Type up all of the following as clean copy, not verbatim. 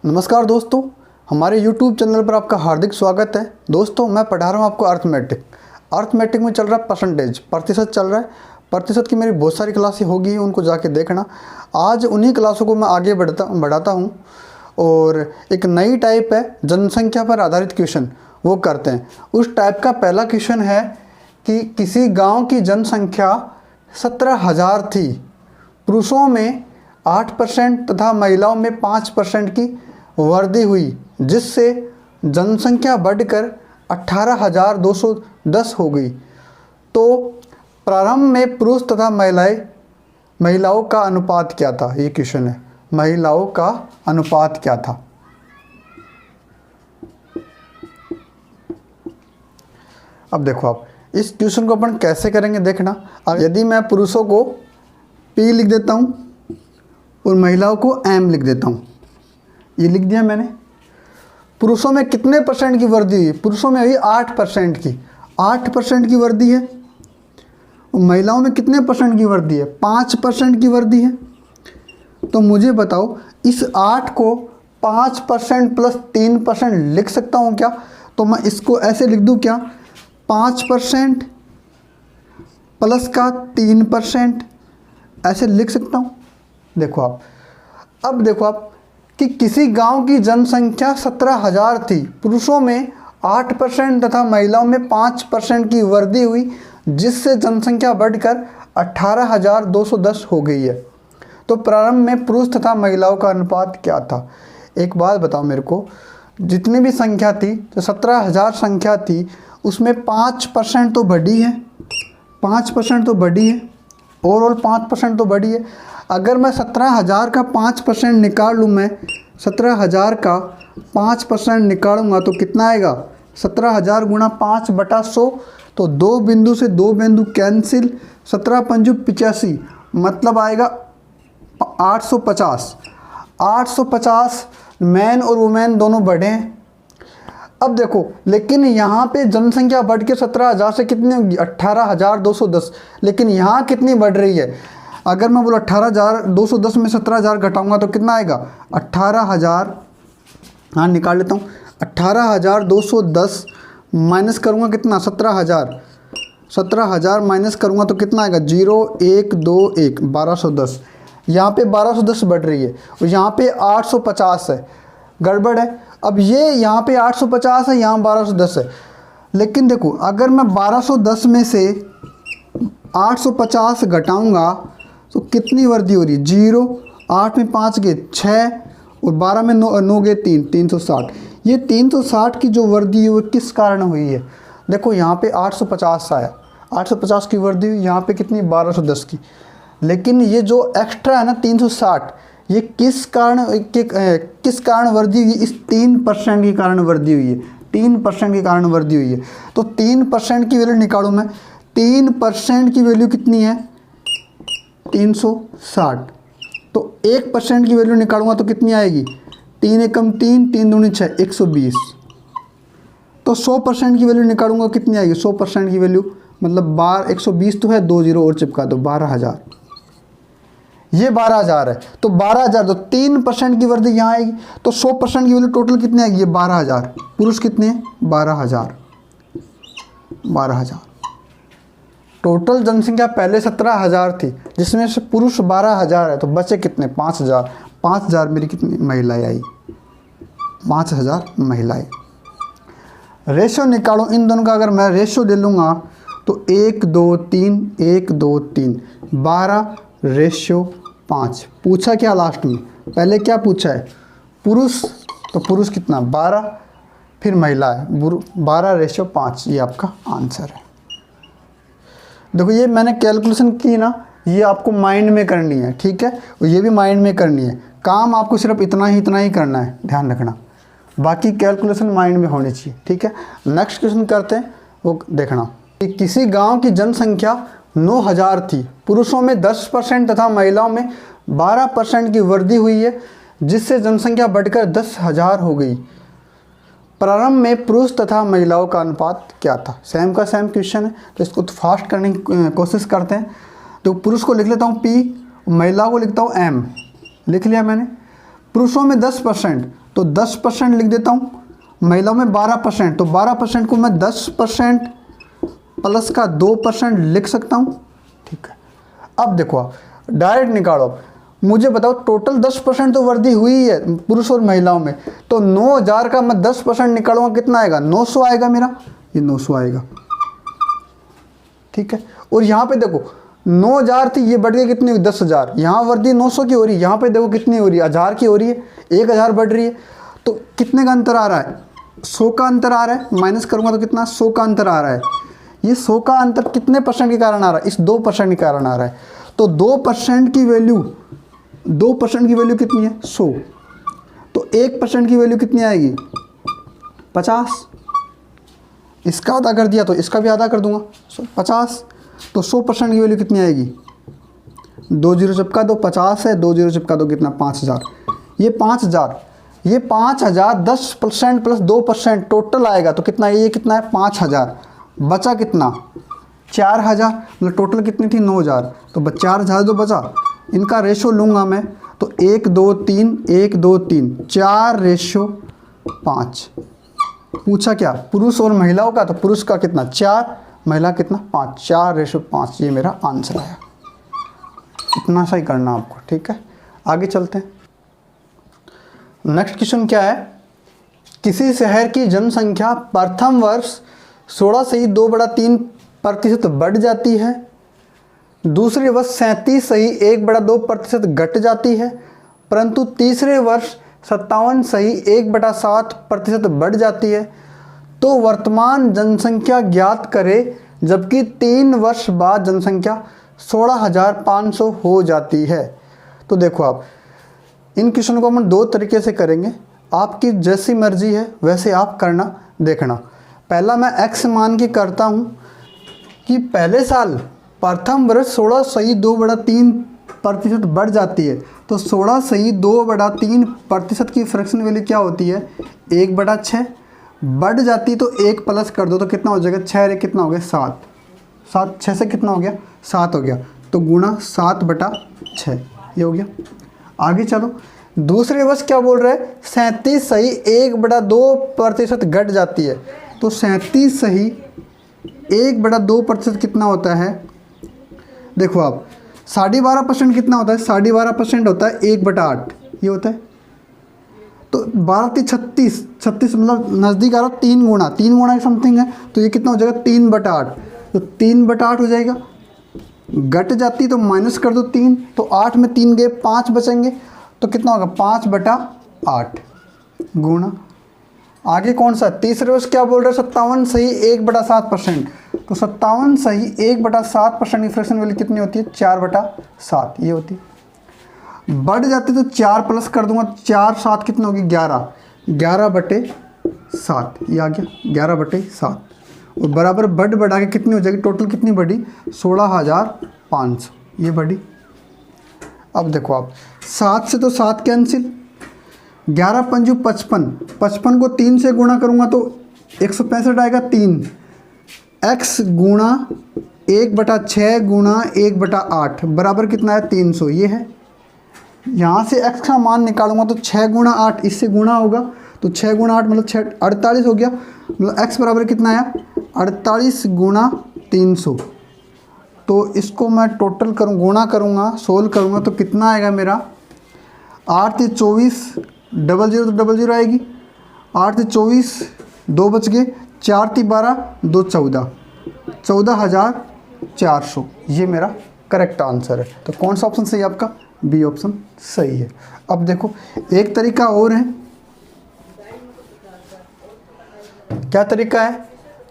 नमस्कार दोस्तों, हमारे YouTube चैनल पर आपका हार्दिक स्वागत है। दोस्तों मैं पढ़ा रहा हूँ आपको अर्थमेटिक में चल रहा है परसेंटेज, प्रतिशत चल रहा है। प्रतिशत की मेरी बहुत सारी क्लासें होगी, उनको जाके देखना। आज उन्हीं क्लासों को मैं आगे बढ़ाता हूँ और एक नई टाइप है जनसंख्या पर आधारित क्वेश्चन, वो करते हैं। उस टाइप का पहला क्वेश्चन है कि किसी गाँव की जनसंख्या 17,000 थी, पुरुषों में 8% तथा महिलाओं में 5% की वृद्धि हुई, जिससे जनसंख्या बढ़कर 18,210 हो गई। तो प्रारंभ में पुरुष तथा महिलाओं का अनुपात क्या था? ये क्वेश्चन है, महिलाओं का अनुपात क्या था। अब देखो, आप इस क्वेश्चन को अपन कैसे करेंगे देखना। अब यदि मैं पुरुषों को P लिख देता हूँ और महिलाओं को M लिख देता हूँ, ये लिख दिया मैंने। पुरुषों में कितने परसेंट की वृद्धि हुई? पुरुषों में हुई 8% की, 8% की वृद्धि है। और महिलाओं में कितने परसेंट की वृद्धि है? 5% की वृद्धि है। तो मुझे बताओ, इस 8 को 5% प्लस 3% लिख सकता हूँ क्या? तो मैं इसको ऐसे लिख दूँ क्या? 5% प्लस का 3% ऐसे लिख सकता हूँ। देखो आप, अब देखो आप कि किसी गांव की जनसंख्या 17,000 थी, पुरुषों में 8% तथा महिलाओं में 5% की वृद्धि हुई, जिससे जनसंख्या बढ़कर 18,210 हो गई है। तो प्रारंभ में पुरुष तथा महिलाओं का अनुपात क्या था? एक बात बताओ मेरे को, जितनी भी संख्या थी, तो 17,000 संख्या थी, उसमें 5% तो बढ़ी है, 5% तो बढ़ी है, ओवरऑल 5% तो बढ़ी है। अगर मैं 17,000 का 5% निकाल लूँ, मैं 17,000 का 5% निकालूंगा तो कितना आएगा? 17,000 गुणा 5/100, तो 2 बिंदु से 2 बिंदु कैंसिल, 17 पंजू 85, मतलब आएगा 850। 850 मैन और वुमेन दोनों बढ़े हैं। अब देखो, लेकिन यहाँ पे जनसंख्या बढ़ के 17,000 से कितनी होगी? 18,210। लेकिन यहाँ कितनी बढ़ रही है? अगर मैं बोला 18,210 में 17,000 घटाऊंगा तो कितना आएगा? 18,000, हाँ निकाल लेता हूँ। 18,210 माइनस करूँगा कितना? 17,000। 17,000 माइनस करूँगा तो कितना आएगा? 0 1 2 1 1210। यहाँ पे 1210 बढ़ रही है और यहाँ पे 850 है, गड़बड़ है। अब ये यहाँ पे 850 है, यहाँ 1210 है। लेकिन देखो, अगर मैं 1210 में से 850 घटाऊंगा तो कितनी वृद्धि हो रही है? 0, 8 में 5 गए 6 और 12 में 9 गए 3, 360। ये 360 की जो वृद्धि हुई किस कारण हुई है? देखो, यहाँ पे 850 आया, 850 की वृद्धि हुई, यहाँ पे कितनी? 1210 की। लेकिन ये जो एक्स्ट्रा है ना 360, ये किस कारण वृद्धि हुई? इस 3% के कारण वृद्धि हुई है, 3% के कारण वृद्धि हुई है। तो 3% की वैल्यू निकालूँ मैं, 3% की वैल्यू कितनी है? 360। तो 1% की वैल्यू निकालूंगा तो कितनी आएगी? 3 एकम 3, 3 दूनी 6, 120। तो 100% की वैल्यू निकालूंगा कितनी आएगी? 100% की वैल्यू मतलब 120 तो है, 2 0 और चिपका दो, 12,000। ये 12,000 है, तो 12,000, तो 3% की वृद्धि यहाँ आएगी। तो 100% की वैल्यू टोटल कितनी आएगी? ये 12,000। पुरुष कितने हैं? 12,000। 12,000 टोटल जनसंख्या पहले 17,000 थी, जिसमें से पुरुष 12,000 है, तो बचे कितने? 5,000। 5,000 मेरी कितनी महिलाएं आई? 5,000 महिलाएं। रेशो निकालो इन दोनों का। अगर मैं रेशो ले लूँगा तो 1 2 3 1 2 3 12/5। पूछा क्या लास्ट में? पहले क्या पूछा है? पुरुष, तो पुरुष कितना? 12, फिर महिला है 12/5। ये आपका आंसर है। देखो, ये मैंने कैलकुलेशन की ना, ये आपको माइंड में करनी है, ठीक है? और ये भी माइंड में करनी है। काम आपको सिर्फ इतना ही करना है, ध्यान रखना। बाकी कैलकुलेशन माइंड में होनी चाहिए, ठीक है? नेक्स्ट क्वेश्चन करते हैं, वो देखना कि किसी गांव की जनसंख्या 9,000 थी, पुरुषों में 10% तथा महिलाओं में 12% की वृद्धि हुई है, जिससे जनसंख्या बढ़कर 10,000 हो गई। प्रारंभ में पुरुष तथा महिलाओं का अनुपात क्या था? सेम का सेम क्वेश्चन है, तो इसको तो फास्ट करने की कोशिश करते हैं। तो पुरुष को लिख लेता हूँ P, महिला को लिखता हूँ M। लिख लिया मैंने। पुरुषों में 10%, तो 10% लिख देता हूँ, महिलाओं में 12%, तो 12% को मैं 10% प्लस का 2% लिख सकता हूँ। ठीक है, अब देखो आप डायरेक्ट निकालो, मुझे बताओ टोटल 10% तो वृद्धि हुई है पुरुष और महिलाओं में, तो 9000 का मैं 10% निकालूंगा कितना आएगा, 900 आएगा मेरा, ये 900 आएगा। ठीक है, और यहाँ पे देखो 9000 थी, ये बढ़ गई कितनी हुई, 10000, यहाँ वृद्धि 900 की हो रही है, यहाँ पे देखो कितनी हो रही है, 1000 की हो रही है, 1000 बढ़ रही है, तो कितने का अंतर आ रहा है, 100 का अंतर आ रहा है, माइनस करूँगा तो कितना, 100 का अंतर आ रहा है। ये 100 का अंतर कितने परसेंट के कारण आ रहा है, इस 2% के कारण आ रहा है। तो 2% की वैल्यू, 2% की वैल्यू कितनी है, 100, तो 1% की वैल्यू कितनी आएगी, 50, इसका आधा कर दिया तो इसका भी आधा कर दूंगा, 50, तो 100% की वैल्यू कितनी आएगी, 2 जीरो चिपका दो, 50 है, 2 जीरो चिपका दो, कितना, 5000, ये 5000, ये 5000 10% प्लस 2% टोटल आएगा, तो कितना, ये कितना है 5000, बचा कितना 4000, मतलब टोटल कितनी थी 9000, तो 4000 जो बचा, इनका रेशो लूँगा मैं, तो 1 2 3 1 2 3 4:5। पूछा क्या, पुरुष और महिलाओं का, तो पुरुष का कितना 4, महिला कितना 5, 4:5, ये मेरा आंसर आया। इतना सा ही करना आपको। ठीक है, आगे चलते हैं। नेक्स्ट क्वेश्चन क्या है, किसी शहर की जनसंख्या प्रथम वर्ष 16 से ही 2/3% बढ़ जाती है, दूसरे वर्ष 37 से ही 1/2% घट जाती है, परंतु तीसरे वर्ष 57 से ही 1/7% बढ़ जाती है, तो वर्तमान जनसंख्या ज्ञात करें, जबकि 3 वर्ष बाद जनसंख्या 16,500 हो जाती है। तो देखो आप इन क्वेश्चन को हम 2 तरीके से करेंगे, आपकी जैसी मर्जी है वैसे आप करना देखना। पहला मैं x मान के करता हूँ कि पहले साल प्रथम वर्ष 16 से ही 2/3% बढ़ जाती है, तो 16 से ही 2/3% की फ्रैक्शन वैल्यू क्या होती है, 1/6, बढ़ जाती तो 1 प्लस कर दो तो कितना हो जाएगा, 6 रे कितना हो गया 7, 7 6 से कितना हो गया 7 हो गया, तो गुणा 7/6 ये हो गया। आगे चलो, दूसरे वर्ष क्या बोल रहे हैं, 37 से ही 1/2% घट जाती है, तो 37 से ही 1/2% कितना होता है, देखो आप 12.5% कितना होता है, 12.5% होता है 1/8, ये होता है, तो 12 36, 36 मतलब नज़दीक आ रहा, 3 गुणा समथिंग है, तो ये कितना हो जाएगा 3/8, तो 3/8 हो जाएगा। घट जाती तो माइनस कर दो 3, तो 8 में 3 गए 5 बचेंगे, तो कितना होगा 5/8 गुणा। आगे कौन सा, तीसरे वर्ष क्या बोल रहे हैं, 57 से ही 1/7%, तो 57 से ही 1/7% की फ्रैक्शन वैल्यू कितनी होती है, 4/7 ये होती है। बढ़ जाती तो 4 प्लस कर दूंगा, 4 7 कितनी होगी 11, 11/7 ये आ गया, 11/7, और बराबर बढ़ा के कितनी हो जाएगी, टोटल कितनी बढ़ी 16,500 ये बढ़ी। अब देखो आप 7 से तो 7 कैंसिल, 11 पंजू 55, 55 को 3 से गुणा करूँगा तो 165 आएगा, 3 x गुणा 1/6 गुणा 1/8 बराबर कितना है 300 ये है। यहाँ से x का मान निकालूंगा तो 6 गुणा 8 इससे गुणा होगा, तो 6 गुणा 8 मतलब 6 48 हो गया, मतलब x बराबर कितना आया 48 गुणा 300। तो इसको मैं टोटल करूँ, गुणा करूँगा, सोल्व करूँगा तो कितना आएगा मेरा, 8 से 24, 00 तो 00 आएगी, 8 से 24 2 बच गए, 4 से 12 2 14, 14,400 ये मेरा करेक्ट आंसर है। तो कौन सा ऑप्शन सही है आपका, बी ऑप्शन सही है। अब देखो एक तरीका और है, क्या तरीका है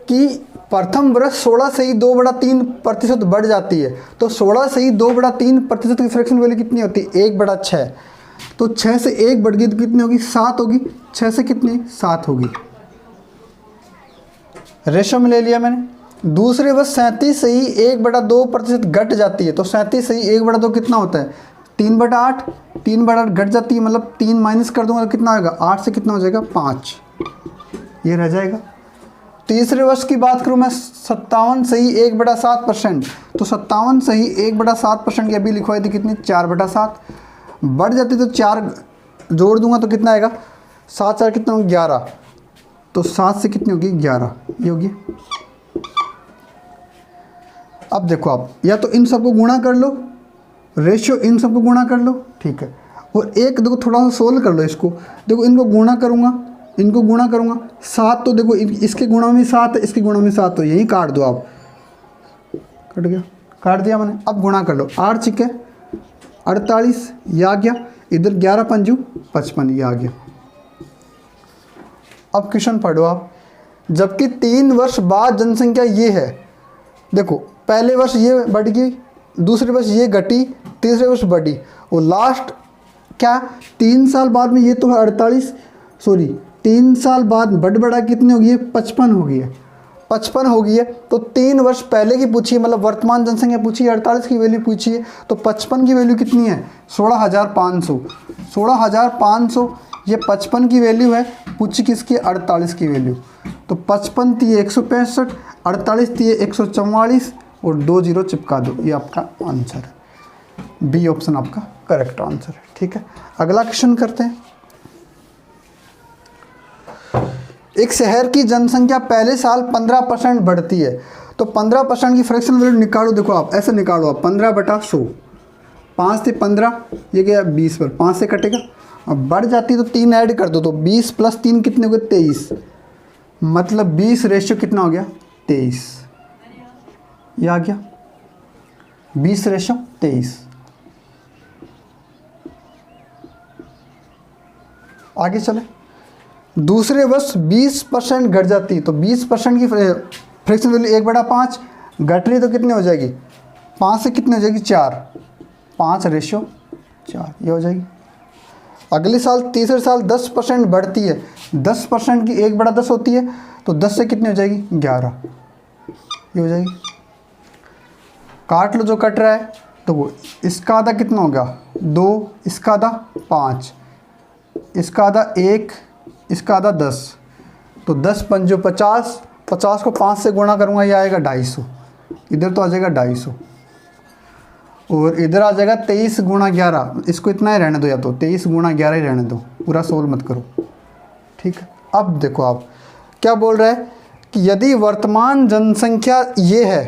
कि प्रथम वर्ष 16 से ही 2/3% बढ़ जाती है, तो 16 से ही 2/3% की फ्रैक्शन वैल्यू कितनी होती है 1/6, तो 6 से 1 बढ़ गई तो कितनी होगी 7 होगी, 6 से कितनी 7 होगी, रेशो में ले लिया मैंने। दूसरे वर्ष 37 से ही 1/2% घट जाती है, तो 37 से ही 1/2 कितना होता है 3/8, 3/8 घट जाती है, मतलब 3 माइनस कर दूंगा तो कितना आएगा 8 से कितना हो जाएगा 5 ये रह जाएगा। तीसरे वर्ष की बात करूँ मैं 57 से ही 1/7%, तो 57 से ही 1/7% की अभी लिखवाई थी कितनी 4/7, बढ़ जाती तो 4 जोड़ दूंगा तो कितना आएगा 7 4 कितना होगा 11, तो 7 से कितनी होगी 11, ये होगी। अब देखो आप या तो इन सबको गुणा कर लो, रेशियो इन सबको गुणा कर लो, ठीक है। और एक देखो थोड़ा सा सोल्व कर लो इसको, देखो इनको गुणा करूँगा, इनको गुणा करूँगा, 7 तो देखो इसके गुणा में 7 है, इसके गुणा में 7, तो यही काट दो आप, कट गया, काट दिया मैंने। अब गुणा कर लो, 8 छिके 48, ये आ गया, इधर 11 पंजू 55, ये आ गया। अब क्वेश्चन पढ़ो आप, जबकि 3 वर्ष बाद जनसंख्या ये है, देखो पहले वर्ष ये बढ़ गई, दूसरे वर्ष ये घटी, तीसरे वर्ष बढ़ी, और लास्ट क्या 3 साल बाद में ये तो है 48, सॉरी 3 साल बाद बढ़ा कितनी हो गई है 55 हो गई है, 55 हो गई है। तो 3 वर्ष पहले की पूछिए, मतलब वर्तमान जनसंख्या पूछिए, 48 की वैल्यू पूछिए, तो 55 की वैल्यू कितनी है 16,500, 16,500 ये 55 की वैल्यू है, पूछी किसकी 48 की वैल्यू, तो 55 थी 165, 48 थी 144 और 2 0 चिपका दो, ये आपका आंसर है। बी ऑप्शन आपका करेक्ट आंसर है, ठीक है। अगला क्वेश्चन करते हैं। एक शहर की जनसंख्या पहले साल 15% बढ़ती है, तो 15% की फ्रैक्शन वैल्यू निकालो, देखो आप ऐसे निकालो आप 15/100, 5 से 15 ये गया 20 पर, 5 से कटेगा, अब बढ़ जाती है तो 3 ऐड कर दो, तो 20 + 3 कितने हो गए 23, मतलब 20 रेशियो कितना हो गया 23, ये आ गया 20 रेशियो 23। आगे चले, दूसरे वर्ष 20% घट जाती, तो 20% की फ्रैक्शन वैल्यू 1/5 घट रही तो कितनी हो जाएगी 5 से कितनी हो जाएगी 4, 5 रेशियो 4, ये हो जाएगी। अगले साल तीसरे साल 10% बढ़ती है, 10% की 1/10 होती है, तो 10 से कितनी हो जाएगी 11, ये हो जाएगी। काट लो जो कट रहा है, तो वो इसका आधा कितना होगा 2, इसका आधा 5, इसका आधा 1, इसका आधा 10, तो 10 पंजो 50, 50 को 5 से गुणा करूँगा, ये आएगा 250, इधर तो आ जाएगा 250, और इधर आ जाएगा 23 × 11, इसको इतना ही रहने दो, या तो 23 × 11 ही रहने दो, पूरा सोल्व मत करो, ठीक है। अब देखो आप क्या बोल रहा है कि यदि वर्तमान जनसंख्या ये है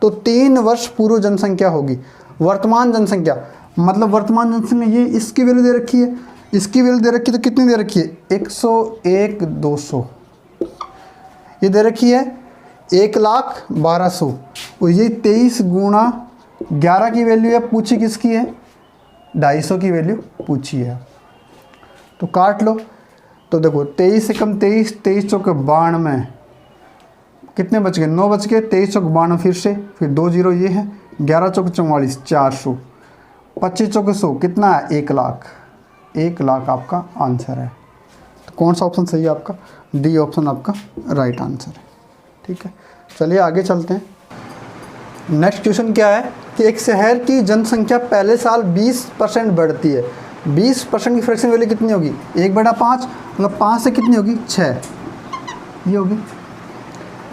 तो 3 वर्ष पूर्व जनसंख्या होगी। वर्तमान जनसंख्या मतलब वर्तमान जनसंख्या ये इसकी वैल्यू दे रखी है, इसकी वैल्यू दे रखी है, तो कितनी दे रखी है 101 200, ये दे रखी है 1,12,000, और ये 23 × 11 की वैल्यू है, पूछी किसकी है 250 की वैल्यू पूछी है, तो काट लो। तो देखो 23 से कम 23, 23 चौके 92, कितने बच गए 9 बच गए, 23 चौक 92 फिर 2 0 ये है, 11 चौक 44 400, 25 चौके 100 कितना है 1 लाख, 1 लाख आपका आंसर है। तो कौन सा ऑप्शन सही है आपका, डी ऑप्शन आपका राइट आंसर है, ठीक है। चलिए आगे चलते हैं। नेक्स्ट क्वेश्चन क्या है कि एक शहर की जनसंख्या पहले साल 20% बढ़ती है, 20% की फ्रैक्शन वैल्यू कितनी होगी 1/5, मतलब 5 से कितनी होगी 6, ये होगी।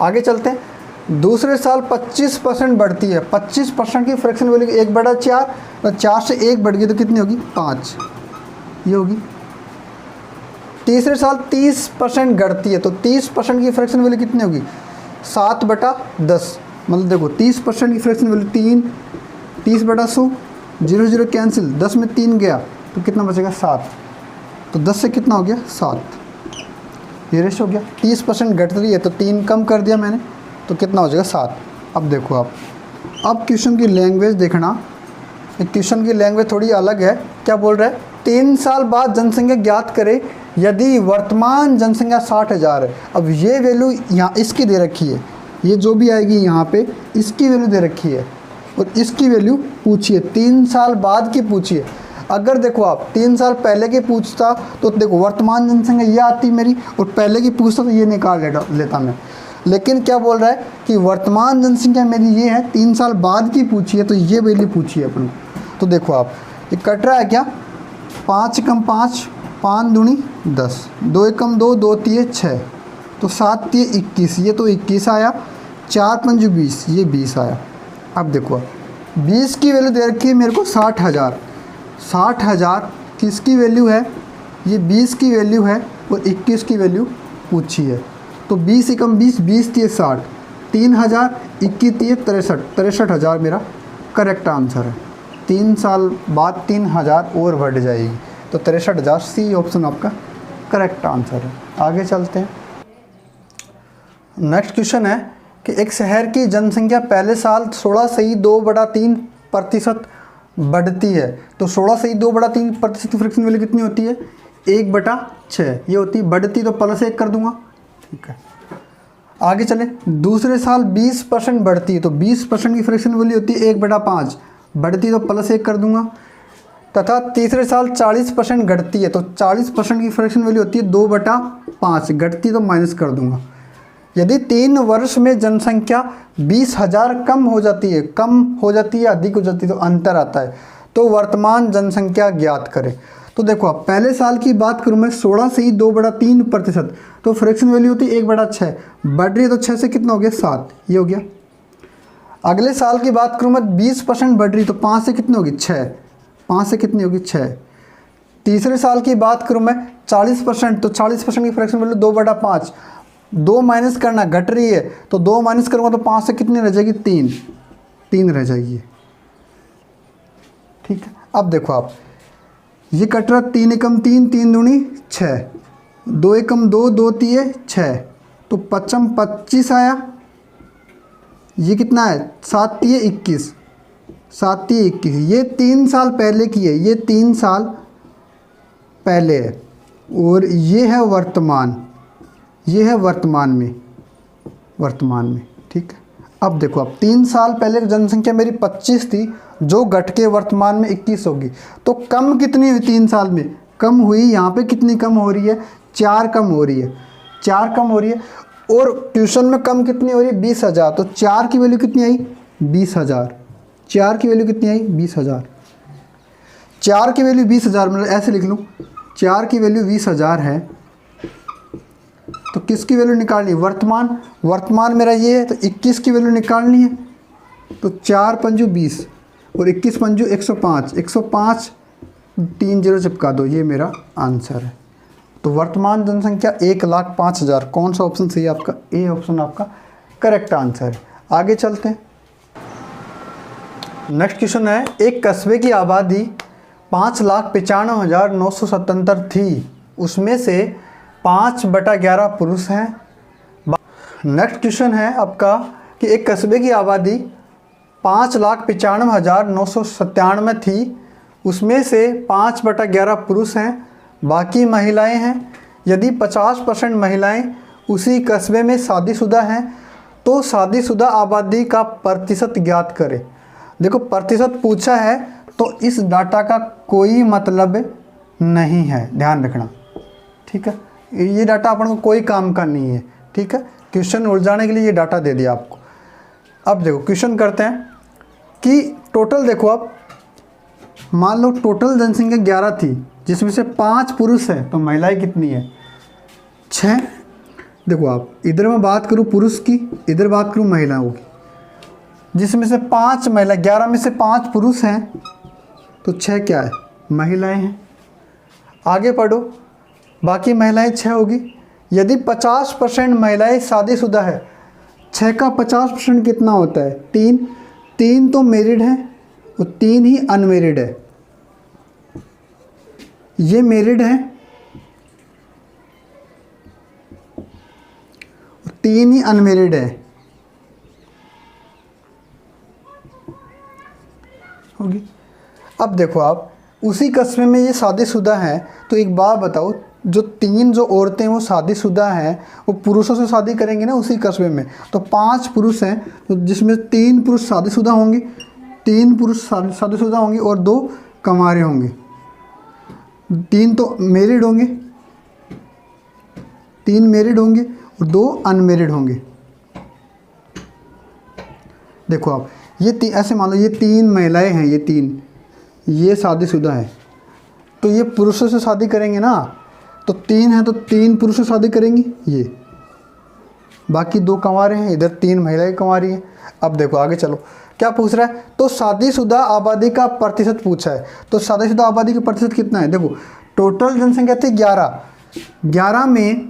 आगे चलते हैं, दूसरे साल 25% बढ़ती है, 25% की फ्रैक्शन वैल्यू 1/4, और 4 से 1 बढ़ गई तो कितनी होगी 5, ये होगी। तीसरे साल 30% घटती है, तो 30% की फ्रैक्शन वैल्यू कितनी होगी 7/10, मतलब देखो 30% की फ्रैक्शन वैल्यू 3, 30/100, 0 0 कैंसिल, 10 में 3 गया तो कितना बचेगा 7, तो 10 से कितना हो गया 7, ये रेशो हो गया। 30% घट रही है तो 3 कम कर दिया मैंने, तो कितना हो जाएगा 7। अब देखो आप, अब क्वेश्चन की लैंग्वेज देखना, क्वेश्चन की लैंग्वेज थोड़ी अलग है। क्या बोल रहा है 3 साल बाद जनसंख्या ज्ञात करें यदि वर्तमान जनसंख्या 60,000 है। अब ये वैल्यू यहाँ इसकी दे रखी है, ये जो भी आएगी यहाँ पे इसकी वैल्यू दे रखी है, और इसकी वैल्यू पूछिए 3 साल बाद की पूछिए। अगर देखो आप 3 साल पहले की पूछता तो देखो वर्तमान जनसंख्या ये आती मेरी, और पहले की पूछता तो ये निकाल लेता मैं। लेकिन क्या बोल रहा है कि वर्तमान जनसंख्या मेरी ये है, 3 साल बाद की पूछी है, तो ये वैल्यू पूछी है अपन। तो देखो आप ये कट रहा है क्या, 5 कम 5, 5 दूनी 10, 2 एकम 2, 2 तिये 6, तो 7 तिये 21, ये तो 21 आया, 4 पंजे 20, ये 20 आया। अब देखो 20 की वैल्यू दे रखी है मेरे को 60,000, 60,000 किसकी वैल्यू है, ये 20 की वैल्यू है और 21 की वैल्यू पूछी है। तो 20 एकम 20, 20 तिये 60, 3000, 21 तिये 63, 63,000 मेरा करेक्ट आंसर है। 3 साल बाद 3000 और बढ़ जाएगी, तो 63,000 सी ऑप्शन आपका करेक्ट आंसर है। आगे चलते हैं। नेक्स्ट क्वेश्चन है कि एक शहर की जनसंख्या पहले साल 16.2/3% बढ़ती है, तो 16.2/3% की फ्रैक्शन वैल्यू कितनी होती है? 1/6। ये होती है बढ़ती, तो +1 कर दूंगा, ठीक है। आगे चले, दूसरे साल 20% बढ़ती है, तो 20% की फ्रैक्शन वैल्यू होती है 1/5, बढ़ती तो +1 कर दूंगा। तथा तीसरे साल 40% घटती है, तो 40% की फ्रैक्शन वैल्यू होती है 2/5, घटती तो माइनस कर दूंगा। यदि 3 वर्ष में जनसंख्या 20,000 कम हो जाती है, अधिक हो जाती है, तो अंतर आता है। तो वर्तमान जनसंख्या ज्ञात करें। तो देखो आप पहले साल की बात करूँ मैं, 16 से ही 2/3%, तो फ्रैक्शन वैल्यू होती है 1/6, बढ़ रही है तो 6 से कितना हो गया? 7, ये हो गया। अगले साल की बात करूँ मैं, 20% बढ़ रही, तो 5 से कितनी होगी? 6, 5 से कितनी होगी? 6। तीसरे साल की बात करूँ मैं, 40%, तो 40% की फ्रैक्शन वैल्यू 2/5, 2 माइनस करना, घट रही है, तो 2 माइनस करूँगा तो 5 से कितनी रह जाएगी? 3 रह जाएगी, ठीक है। अब देखो आप, ये कट रहा, 3 एकम 3, 3 दूनी 6, 2 एकम 2, 2 तिये 6, तो 5 25 आया। ये कितना है? 7 तिये 21, 7 तिये 21। ये 3 साल पहले की है, ये 3 साल पहले है, और ये है वर्तमान, ये है वर्तमान में, ठीक है। अब देखो आप, 3 साल पहले जनसंख्या मेरी 25 थी, जो घट के वर्तमान में 21 होगी, तो कम कितनी हुई? 3 साल में कम हुई। यहाँ पे कितनी कम हो रही है? 4 कम हो रही है, 4 कम हो रही है। और ट्यूशन में कम कितनी हो रही है? 20,000, तो 4 की वैल्यू कितनी आई? 20,000। 4 की वैल्यू कितनी आई? 20,000। 4 की वैल्यू 20,000, मतलब ऐसे लिख लूँ, 4 की वैल्यू 20,000 है, तो किसकी वैल्यू निकालनी है? वर्तमान मेरा ये है, तो 21 की वैल्यू निकालनी है। तो 4 पंजू 20 और 21 पंजू 105, 105 3 0 चिपका दो, ये मेरा आंसर है। तो वर्तमान जनसंख्या 1,05,000। कौन सा ऑप्शन सही है आपका? ए ऑप्शन आपका करेक्ट आंसर है। आगे चलते हैं। नेक्स्ट क्वेश्चन है, एक कस्बे की आबादी 5,95,977 थी, उसमें से 5/11 पुरुष हैं। नेक्स्ट क्वेश्चन है आपका कि एक कस्बे की आबादी 5,95,997 थी, उसमें से 5/11 पुरुष हैं, बाकी महिलाएं हैं। यदि 50% महिलाएं उसी कस्बे में शादीशुदा हैं, तो शादीशुदा आबादी का प्रतिशत ज्ञात करें। देखो प्रतिशत पूछा है, तो इस डाटा का कोई मतलब नहीं है, ध्यान रखना, ठीक है। ये डाटा अपन को कोई काम का नहीं है, ठीक है। क्वेश्चन उलझाने के लिए ये डाटा दे दिया आपको। अब देखो क्वेश्चन करते हैं कि टोटल, देखो आप मान लो टोटल जनसंख्या 11 थी, जिसमें से 5 पुरुष हैं, तो महिलाएं कितनी है? 6। देखो आप, इधर मैं बात करूं पुरुष की, इधर बात करूं महिलाओं की, जिसमें से 5 महिला, 11 में से 5 पुरुष हैं, तो 6 क्या है? महिलाएं हैं। आगे पढ़ो, बाकी महिलाएं 6 होगी। यदि 50% महिलाएं शादीशुदा है, 6 का 50% कितना होता है? 3 तो मैरिड है और 3 ही अनमेरिड है। ये मैरिड है, 3 ही अनमेरिड है, होगी। अब देखो आप, उसी कस्बे में ये शादीशुदा हैं, तो एक बात बताओ, जो 3 जो औरतें वो शादीशुदा हैं, वो पुरुषों से शादी करेंगे ना उसी कस्बे में, तो 5 पुरुष हैं, तो जिसमें 3 पुरुष शादीशुदा होंगे, 3 पुरुष शादीशुदा होंगे और 2 कंवारे होंगे। 3 तो मैरिड होंगे, 3 मैरिड होंगे और 2 अनमेरिड होंगे। देखो आप, ये ऐसे मान लो ये 3 महिलाएं हैं, ये 3, ये शादीशुदा है, तो ये पुरुषों से शादी करेंगे ना, तो 3 हैं तो 3 पुरुष से शादी करेंगी, ये बाकी 2 कंवारे हैं, इधर 3 महिलाएं कंवारी हैं। अब देखो आगे चलो, क्या पूछ रहा है? तो शादीशुदा आबादी का प्रतिशत पूछा है, तो शादीशुदा आबादी का प्रतिशत कितना है? देखो टोटल जनसंख्या थी 11, 11 में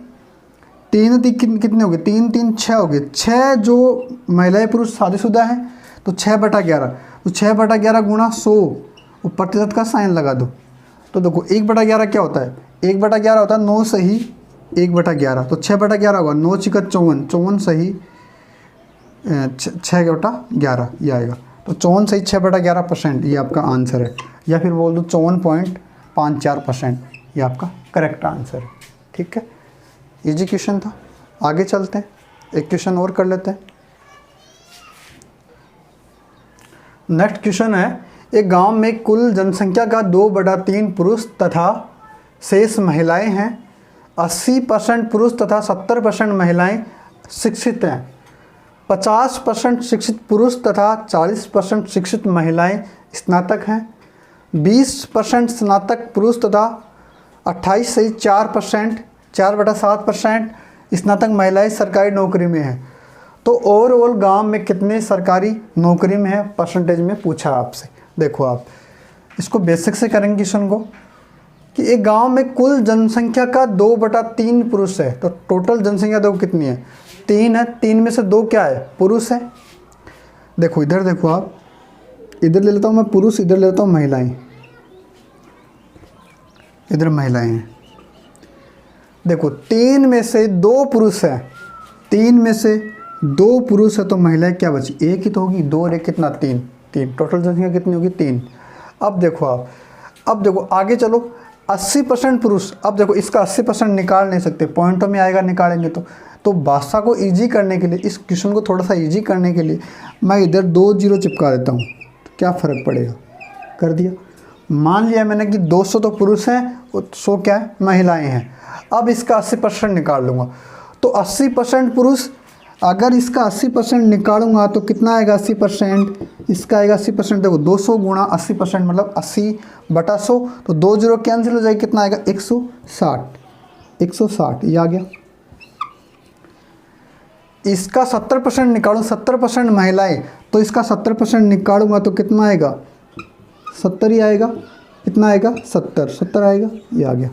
3 कितने हो गए, 3 3 6 हो गए। 6 जो महिलाएं पुरुष शादीशुदा हैं तो 6/11, तो 6/11 गुणा 100 और प्रतिशत का साइन लगा दो। तो देखो 1/11 क्या होता है, 1/11 होता है 9 सही 1/11, तो 6/11 होगा 9 × 54, 54 सही 6/11 ये आएगा। तो 54 सही 6/11% ये आपका आंसर है, या फिर बोल दो 54.54% ये आपका करेक्ट आंसर है। ठीक है, इजी क्वेश्चन था। आगे चलते हैं, एक क्वेश्चन और कर लेते हैं। नेक्स्ट क्वेश्चन है, एक गांव में कुल जनसंख्या का 2/3 पुरुष तथा शेष महिलाएं हैं। 80% पुरुष तथा 70% महिलाएं शिक्षित हैं। 50% शिक्षित पुरुष तथा 40% शिक्षित महिलाएं स्नातक हैं। 20% स्नातक पुरुष तथा 28 से 4% 4/7% स्नातक महिलाएं सरकारी नौकरी में हैं। तो ओवरऑल गांव में कितने सरकारी नौकरी में है परसेंटेज में पूछा आपसे। देखो आप इसको बेसिक से करेंगे क्वेश्चन को कि एक गांव में कुल जनसंख्या का 2/3 पुरुष है। तो टोटल जनसंख्या देखो कितनी है, 3 है। 3 में से 2 क्या है, पुरुष है। देखो इधर देखो आप, इधर ले लेता हूँ मैं पुरुष, इधर ले लेता हूँ महिलाएं, इधर महिलाएं हैं। देखो 3 में से 2 पुरुष है, 3 में से 2 पुरुष है तो महिलाएं क्या बची, 1 ही तो होगी। 2 और 1 कितना, 3 3। टोटल जनसंख्या कितनी होगी, 3। अब देखो आप, अब देखो आगे चलो 80% पुरुष। अब देखो इसका 80% निकाल नहीं सकते, पॉइंटों में आएगा निकालेंगे तो भाषा को इजी करने के लिए, इस क्वेश्चन को थोड़ा सा इजी करने के लिए मैं इधर 2 0 चिपका देता हूँ। तो क्या फ़र्क पड़ेगा, कर दिया। मान लिया मैंने कि 200 तो पुरुष हैं और 100 क्या है, महिलाएं हैं। अब इसका 80% निकाल लूँगा तो 80% पुरुष, अगर इसका 80% निकालूंगा तो कितना आएगा 80%, इसका आएगा 80%। देखो 200 गुणा 80% मतलब 80/100, तो 2 0 कैंसिल हो जाएगी, कितना आएगा 160, 160 ये आ गया। इसका 70% निकालूँ, 70% महिलाएं, तो इसका 70% निकालूंगा तो कितना आएगा, 70 ही आएगा। कितना आएगा, 70 आएगा, ये आ गया।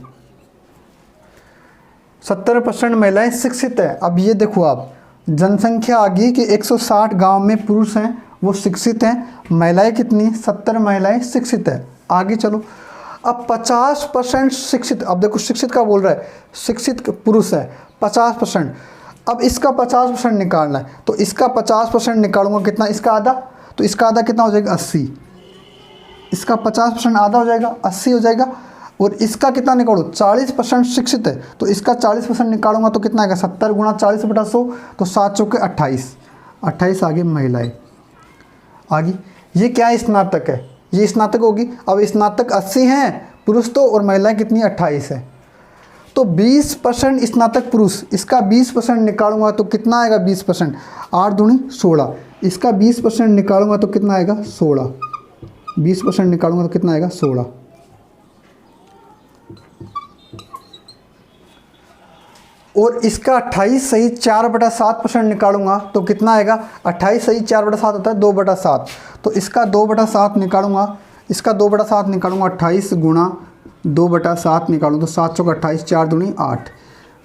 70% महिलाएं शिक्षित है। अब ये देखो आप, जनसंख्या आ गई कि 160 गांव में पुरुष हैं वो शिक्षित हैं, महिलाएं कितनी, 70 महिलाएं शिक्षित है। आगे चलो, अब 50% शिक्षित, अब देखो शिक्षित का बोल रहा है, शिक्षित पुरुष है 50%। अब इसका 50% निकालना है तो इसका 50% निकालूंगा, कितना, इसका आधा, तो इसका आधा कितना हो जाएगा 80। इसका 50% आधा हो जाएगा 80 हो जाएगा। और इसका कितना निकालो, 40% शिक्षित है तो इसका 40% निकालूंगा तो कितना आएगा 70 गुणा 40/100, तो 7 चौके 28, 28 आगे महिलाएं आगे। ये क्या है, स्नातक है, ये स्नातक होगी। अब स्नातक 80 हैं पुरुष तो, और महिलाएं कितनी 28 है। तो 20% स्नातक पुरुष, इसका 20% निकालूंगा तो कितना आएगा 20%, 8 दूनी 16। इसका 20% निकालूंगा तो कितना आएगा 16, 20% निकालूंगा तो कितना आएगा 16। और इसका 28 सही 4/7% निकालूंगा तो कितना आएगा, 28 सही 4/7 होता है 2/7, तो इसका 2/7 निकालूंगा, इसका 2/7 निकालूंगा, 28 गुणा 2/7 निकालूँ तो 7 चौक 28, 4 दूनी 8,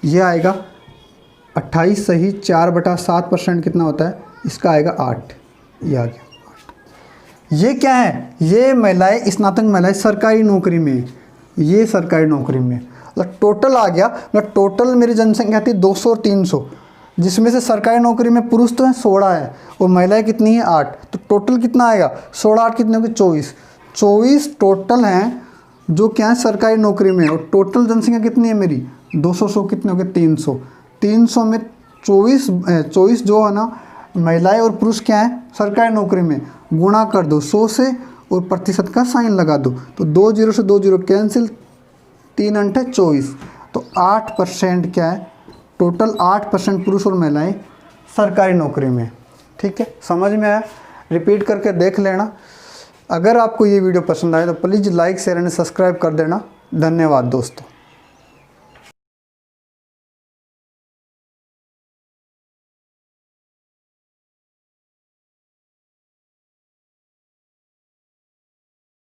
ये आएगा 28 सही 4/7% कितना होता है, इसका आएगा 8, ये आ गया 8। ये क्या है, ये महिलाएं, स्नातक महिलाएं सरकारी नौकरी में, ये सरकारी नौकरी में। मतलब टोटल आ गया, मतलब टोटल मेरी जनसंख्या थी 200 और 300, जिसमें से सरकारी नौकरी में पुरुष तो हैं 16 है और महिलाएं कितनी है 8, तो टोटल कितना आएगा 16 8 कितने होगी 24 टोटल हैं जो क्या है सरकारी नौकरी में। और टोटल जनसंख्या कितनी है मेरी 200 कितने हो गए 300 में 24 जो है ना महिलाएं और पुरुष क्या है सरकारी नौकरी में, गुणा कर दो 100 से और प्रतिशत का साइन लगा दो, तो 2 0 से 2 0 कैंसिल, 3 अंठे 24, तो 8% क्या है, टोटल 8% पुरुष और महिलाएं सरकारी नौकरी में। ठीक है, समझ में आया, रिपीट करके देख लेना। अगर आपको ये वीडियो पसंद आए तो please like share and subscribe कर देना। धन्यवाद दोस्तों।